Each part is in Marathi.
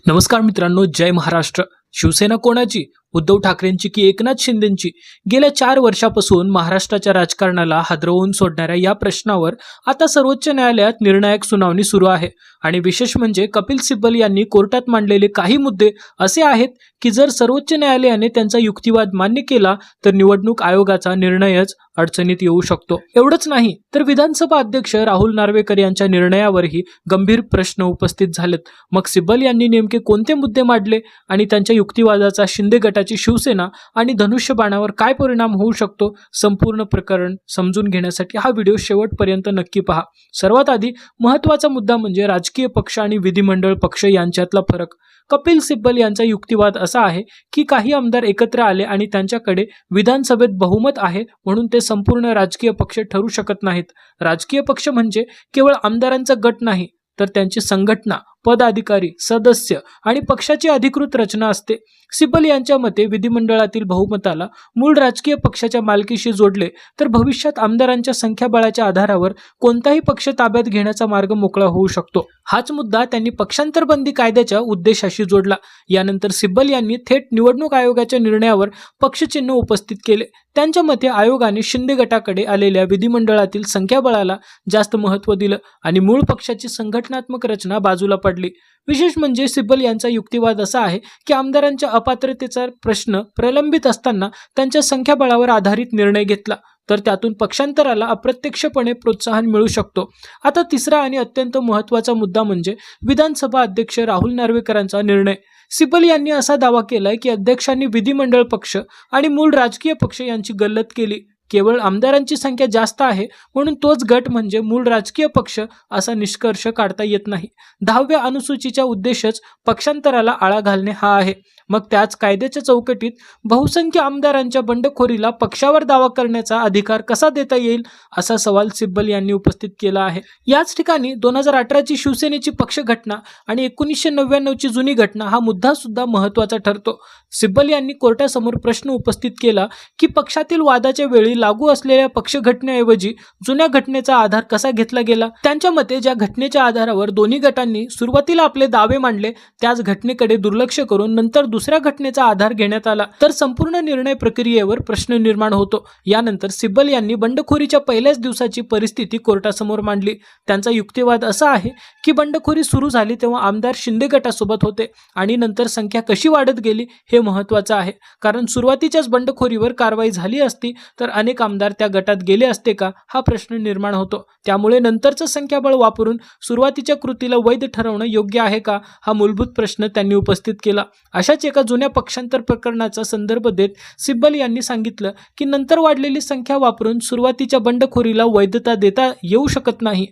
नमस्कार मित्रांनो, जय महाराष्ट्र। शिवसेना कोणाची? उद्धव ठाकरेंची की एकनाथ शिंदेंची? गेल्या 4 वर्षापासून महाराष्ट्राच्या राजकारणाला हादरवून सोडणाऱ्या या प्रश्नावर आता सर्वोच्च न्यायालयात निर्णायक सुनावणी सुरू आहे। आणि विशेष म्हणजे कपिल सिब्बल यांनी कोर्टात मांडलेले काही मुद्दे असे आहेत की जर सर्वोच्च न्यायालयाने त्यांचा युक्तिवाद मान्य केला तर निवडणूक आयोगाचा निर्णयच अडचणीत येऊ शकतो। एवढंच नाही तर विधानसभा अध्यक्ष राहुल नार्वेकर यांच्या निर्णयावरही गंभीर प्रश्न उपस्थित झालेत। मग सिब्बल यांनी नेमके कोणते मुद्दे मांडले आणि त्यांच्या युक्तिवादाचा शिंदे गटाची शिवसेना आणि धनुष्यबाणावर काय परिणाम होऊ शकतो? संपूर्ण प्रकरण समजून घेण्यासाठी हा व्हिडिओ शेवटपर्यंत नक्की पहा। सर्वात आधी महत्त्वाचा मुद्दा म्हणजे राजकीय पक्ष आणि विधिमंडळ पक्ष यांच्यातला फरक। कपिल सिब्बल यांचा युक्तिवाद असा आहे की काही आमदार एकत्र आले आणि त्यांच्याकडे विधानसभेत बहुमत आहे म्हणून ते संपूर्ण राजकीय पक्ष ठरू शकत नाहीत। राजकीय पक्ष म्हणजे केवळ आमदारांचा गट नाही तर त्यांची संघटना, पदाधिकारी, सदस्य आणि पक्षाची अधिकृत रचना असते। सिब्बल यांच्या मते विधिमंडळातील बहुमताला मूळ राजकीय पक्षाच्या मालकीशी जोडले तर भविष्यात आमदारांच्या संख्याबळाच्या आधारावर कोणताही पक्ष ताब्यात घेण्याचा मार्ग मोकळा होऊ शकतो। हाच मुद्दा त्यांनी पक्षांतर बंदी कायद्याच्या उद्देशाशी जोडला। यानंतर सिब्बल यांनी थेट निवडणूक आयोगाच्या निर्णयावर पक्षचिन्ह उपस्थित केले। त्यांच्या मते आयोगाने शिंदे गटाकडे आलेल्या विधिमंडळातील संख्याबळाला जास्त महत्त्व दिलं आणि मूळ पक्षाची संघटनात्मक रचना बाजूला पडली। विशेष म्हणजे सिब्बल यांचा युक्तिवाद असा आहे की आमदारांच्या अपात्रतेचा प्रश्न प्रलंबित असताना त्यांच्या संख्याबळावर आधारित निर्णय घेतला तर त्यातून पक्षांतराला अप्रत्यक्षपणे प्रोत्साहन मिळू शकतो। आता तिसरा आणि अत्यंत महत्त्वाचा मुद्दा म्हणजे विधानसभा अध्यक्ष राहुल नार्वेकरांचा निर्णय। सिब्बल यांनी असा दावा केलाय की अध्यक्षांनी विधिमंडळ पक्ष आणि मूळ राजकीय पक्ष यांची गल्लत केली। केवळ आमदारांची संख्या जास्त आहे म्हणून तोच गट म्हणजे मूळ राजकीय पक्ष असा निष्कर्ष काढता येत नाही। 10व्या अनुसूचीचा उद्देशच पक्षांतराला आळा घालणे हा आहे। मग त्याच कायद्याच्या चौकटीत बहुसंख्य आमदारांच्या बंडखोरीला पक्षावर दावा करण्याचा अधिकार कसा देता येईल असा सवाल सिब्बल यांनी उपस्थित केला आहे। याच ठिकाणी 2018ची शिवसेनेची पक्ष घटना आणि 1999ची जुनी घटना हा मुद्दा सुद्धा महत्त्वाचा ठरतो। सिब्बल यांनी कोर्टासमोर प्रश्न उपस्थित केला की पक्षातील वादाच्या वेळी लागू असलेल्या पक्ष घटनेऐवजी जुन्या घटनेचा आधार कसा घेतला गेला। त्यांच्या मते ज्या घटनेच्या आधारावर दोन्ही गटांनी सुरुवातीला आपले दावे मांडले त्याच घटनेकडे दुर्लक्ष करून नंतर दुसऱ्या घटनेचा आधार घेण्यात आला तर संपूर्ण निर्णय प्रक्रियेवर प्रश्न निर्माण होतो। यानंतर सिब्बल यांनी बंडखोरीच्या पहिल्याच दिवसाची परिस्थिती कोर्टासमोर मांडली। त्यांचा युक्तिवाद असा आहे की बंडखोरी सुरू झाली तेव्हा आमदार शिंदे गटासोबत होते आणि नंतर संख्या कशी वाढत गेली हे महत्त्वाचं आहे, कारण सुरुवातीच्याच बंडखोरीवर कारवाई झाली असती तर अनेक आमदार त्या गटात गेले असते का हा प्रश्न निर्माण होतो। त्यामुळे नंतरचं संख्याबळ वापरून सुरुवातीच्या कृतीला वैध ठरवणं योग्य आहे का हा मूलभूत प्रश्न त्यांनी उपस्थित केला। अशाच एका जुन्या पक्षांतर प्रकरणाचा संदर्भ देत सिब्बल यांनी सांगितलं की नंतर वाढलेली संख्या वापरून सुरुवातीच्या बंडखोरीला वैधता देता येऊ शकत नाही।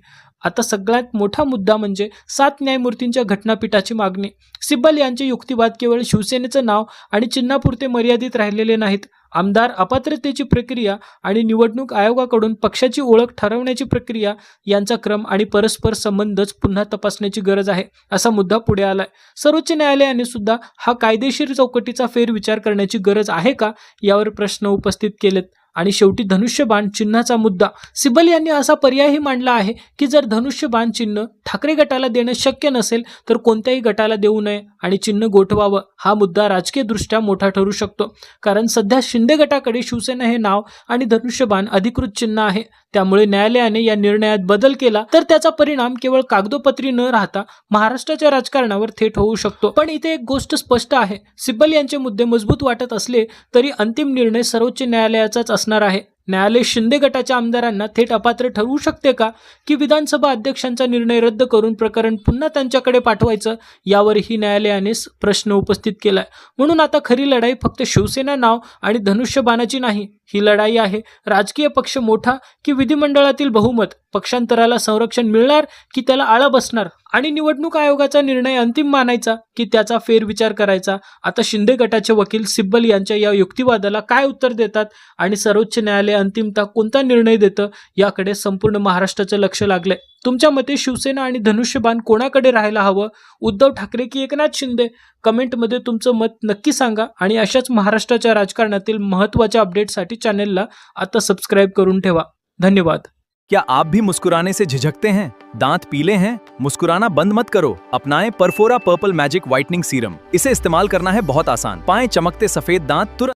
आता सगळ्यात मोठा मुद्दा म्हणजे 7 न्यायमूर्तींच्या घटनापीठाची मागणी। सिब्बल यांचे युक्तिवाद केवळ शिवसेनेचं नाव आणि चिन्हापुरते मर्यादित राहिलेले नाहीत। आमदार अपात्रतेची प्रक्रिया आणि निवडणूक आयोगाकडून पक्षाची ओळख ठरवण्याची प्रक्रिया यांचा क्रम आणि परस्पर संबंधच पुन्हा तपासण्याची गरज आहे असा मुद्दा पुढे आलाय। सर्वोच्च न्यायालयाने सुद्धा हा कायदेशीर चौकटीचा फेरविचार करण्याची गरज आहे का यावर प्रश्न उपस्थित केलेत। आणि शेवटी धनुष्यबाण चिन्हाचा मुद्दा। सिब्बल यांनी असा पर्यायही मांडला आहे की जर धनुष्यबाण चिन्ह ठाकरे गटाला देणं शक्य नसेल तर कोणत्याही गटाला देऊ नये आणि चिन्ह गोठवावं। हा मुद्दा राजकीय दृष्ट्या मोठा ठरू शकतो, कारण सध्या शिंदे गटाकडे शिवसेना हे नाव आणि धनुष्यबाण अधिकृत चिन्ह आहे। त्यामुळे न्यायालयाने या निर्णयात बदल केला तर त्याचा परिणाम केवळ कागदोपत्री न राहता महाराष्ट्राच्या राजकारणावर थेट होऊ शकतो। पण इथे एक गोष्ट स्पष्ट आहे, सिब्बल यांचे मुद्दे मजबूत वाटत असले तरी अंतिम निर्णय सर्वोच्च न्यायालयाचाच असणार आहे। न्यायालय शिंदे गटाच्या आमदारांना थेट अपात्र ठरवू शकते का की विधानसभा अध्यक्षांचा निर्णय रद्द करून प्रकरण पुन्हा त्यांच्याकडे पाठवायचं यावरही न्यायालयाने प्रश्न उपस्थित केलाय। म्हणून आता खरी लढाई फक्त शिवसेना नाव आणि धनुष्यबाणाची नाही, ही लढाई आहे राजकीय पक्ष मोठा की विधिमंडळातील बहुमत, पक्षांतराला संरक्षण मिळणार की त्याला आळा बसणार, आणि निवडणूक आयोगाचा निर्णय अंतिम मानायचा की त्याचा फेरविचार करायचा। आता शिंदे गटाचे वकील सिब्बल यांच्या या युक्तिवादाला काय उत्तर देतात आणि सर्वोच्च न्यायालय अंतिमतः कोणता निर्णय देतं याकडे संपूर्ण महाराष्ट्राचं लक्ष लागलंय। तुमच्या मते शिवसेना आणि धनुष्यबाण कोणाकडे राहायला हवं? उद्धव ठाकरे की एकनाथ शिंदे? कमेंटमध्ये तुमचं मत नक्की सांगा आणि अशाच महाराष्ट्राच्या राजकारणातील महत्त्वाच्या अपडेटसाठी चॅनेलला आता सबस्क्राईब करून ठेवा। धन्यवाद। क्या आप भी मुस्कुराने से झिझकते हैं? दांत पीले हैं? मुस्कुराना बंद मत करो। अपनाएं परफोरा पर्पल मैजिक व्हाइटनिंग सीरम। इसे इस्तेमाल करना है बहुत आसान। पाएं चमकते सफेद दांत तुरंत।